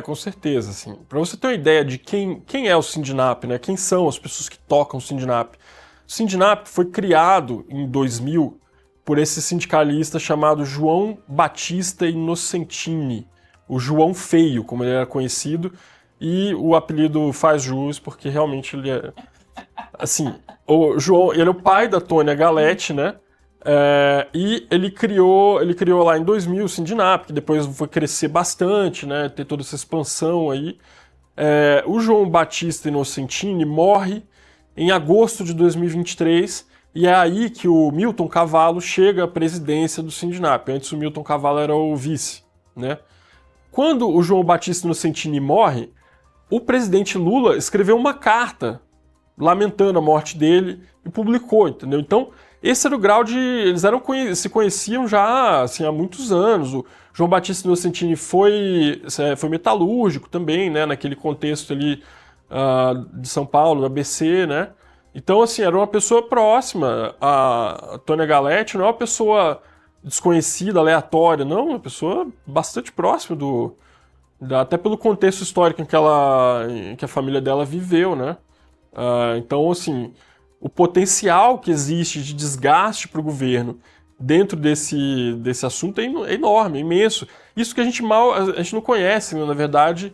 Com certeza, assim. Para você ter uma ideia de quem é o Sindinap, né? Quem são as pessoas que tocam o Sindinap. O Sindinap foi criado em 2000 por esse sindicalista chamado João Batista Inocentini, o João Feio, como ele era conhecido, e o apelido faz jus porque realmente ele é, assim, o João, ele é o pai da Tônia Galetti, né? E ele criou lá em 2000 o Sindinap, que depois foi crescer bastante, né? Ter toda essa expansão aí. O João Batista Inocentini morre em agosto de 2023 e é aí que o Milton Cavallo chega à presidência do Sindinap. Antes o Milton Cavallo era o vice, né? Quando o João Batista Inocentini morre, o presidente Lula escreveu uma carta lamentando a morte dele e publicou, entendeu? Então, esse era o grau de... Eles se conheciam já assim, há muitos anos. O João Batista Inocentini foi metalúrgico também, né? Naquele contexto ali de São Paulo, do ABC, né? Então, assim, era uma pessoa próxima. A Tônia Galetti não é uma pessoa desconhecida, aleatória, não. Uma pessoa bastante próxima até pelo contexto histórico em que a família dela viveu, né? Então, assim, o potencial que existe de desgaste para o governo dentro desse assunto é enorme, é imenso. Isso que a gente não conhece, né, na verdade,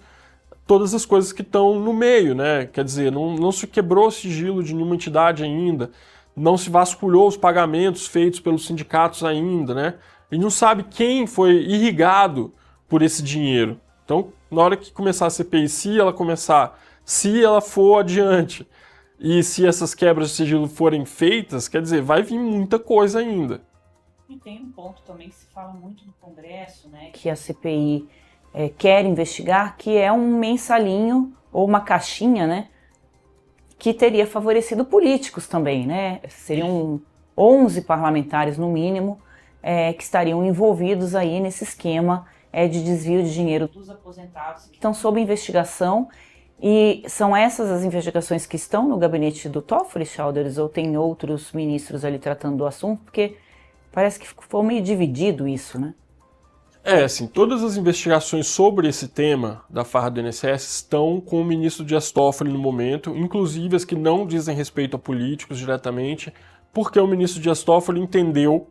todas as coisas que estão no meio, né? Quer dizer, não se quebrou o sigilo de nenhuma entidade ainda, não se vasculhou os pagamentos feitos pelos sindicatos ainda, né? A gente não sabe quem foi irrigado por esse dinheiro. Então, na hora que começar a CPI, se ela for adiante, e se essas quebras de sigilo forem feitas, quer dizer, vai vir muita coisa ainda. E tem um ponto também que se fala muito no Congresso, né, que a CPI quer investigar, que é um mensalinho ou uma caixinha, né, que teria favorecido políticos também, né? Seriam 11 parlamentares no mínimo que estariam envolvidos aí nesse esquema de desvio de dinheiro dos aposentados que estão sob investigação. E são essas as investigações que estão no gabinete do Toffoli, Childers, ou tem outros ministros ali tratando do assunto? Porque parece que ficou meio dividido isso, né? Assim, todas as investigações sobre esse tema da farra do INSS estão com o ministro Dias Toffoli no momento, inclusive as que não dizem respeito a políticos diretamente, porque o ministro Dias Toffoli entendeu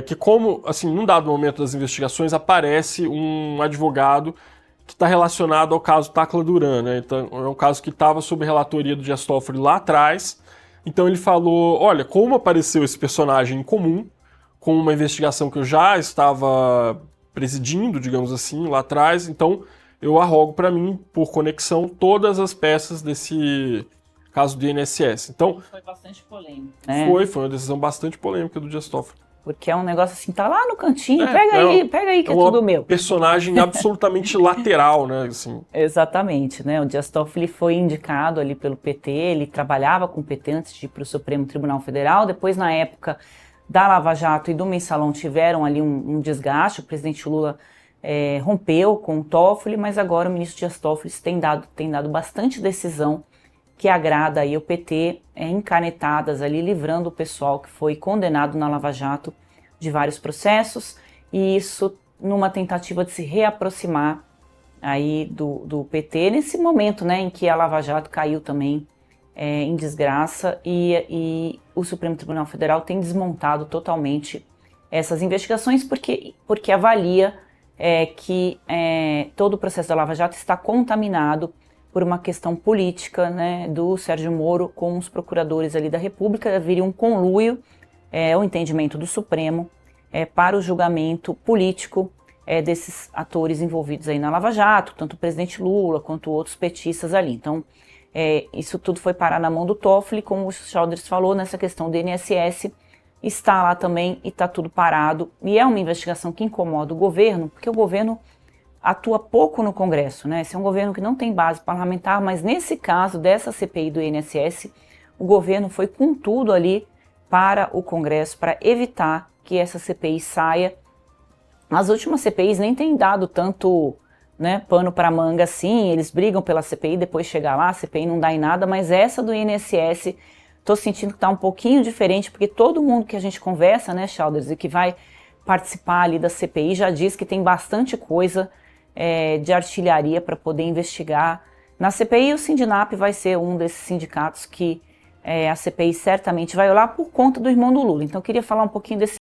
que como, assim, num dado momento das investigações, aparece um advogado que está relacionado ao caso Tacla Duran, né? Então, é um caso que estava sob relatoria do Dias Toffoli lá atrás. Então ele falou, olha, como apareceu esse personagem em comum, com uma investigação que eu já estava presidindo, digamos assim, lá atrás, então eu arrogo para mim, por conexão, todas as peças desse caso do INSS. Então, foi bastante polêmico. Foi uma decisão bastante polêmica do Dias Toffoli. Porque é um negócio assim, tá lá no cantinho, pega aí que é tudo meu. Personagem absolutamente lateral, né? Assim. Exatamente, né? O Dias Toffoli foi indicado ali pelo PT, ele trabalhava com o PT antes de ir para o Supremo Tribunal Federal, depois na época da Lava Jato e do Mensalão tiveram ali um desgaste, o presidente Lula rompeu com o Toffoli, mas agora o ministro Dias Toffoli tem dado bastante decisão que agrada aí o PT, em canetadas ali, livrando o pessoal que foi condenado na Lava Jato de vários processos, e isso numa tentativa de se reaproximar aí do PT, nesse momento, né, em que a Lava Jato caiu também em desgraça, e o Supremo Tribunal Federal tem desmontado totalmente essas investigações, porque avalia que todo o processo da Lava Jato está contaminado por uma questão política, né, do Sérgio Moro com os procuradores ali da República. Haveria um conluio, o entendimento do Supremo, para o julgamento político desses atores envolvidos aí na Lava Jato, tanto o presidente Lula quanto outros petistas ali. Então, isso tudo foi parar na mão do Toffoli, como o Childers falou, nessa questão do INSS, está lá também e está tudo parado. E é uma investigação que incomoda o governo, porque o governo atua pouco no Congresso, né? Esse é um governo que não tem base parlamentar, mas nesse caso dessa CPI do INSS, o governo foi com tudo ali para o Congresso para evitar que essa CPI saia. As últimas CPIs nem têm dado tanto, né, pano para manga assim, eles brigam pela CPI, depois chega lá, a CPI não dá em nada, mas essa do INSS, estou sentindo que está um pouquinho diferente, porque todo mundo que a gente conversa, né, Childers, e que vai participar ali da CPI já diz que tem bastante coisa de artilharia para poder investigar. Na CPI, o Sindinap vai ser um desses sindicatos que a CPI certamente vai olhar por conta do irmão do Lula. Então, eu queria falar um pouquinho desse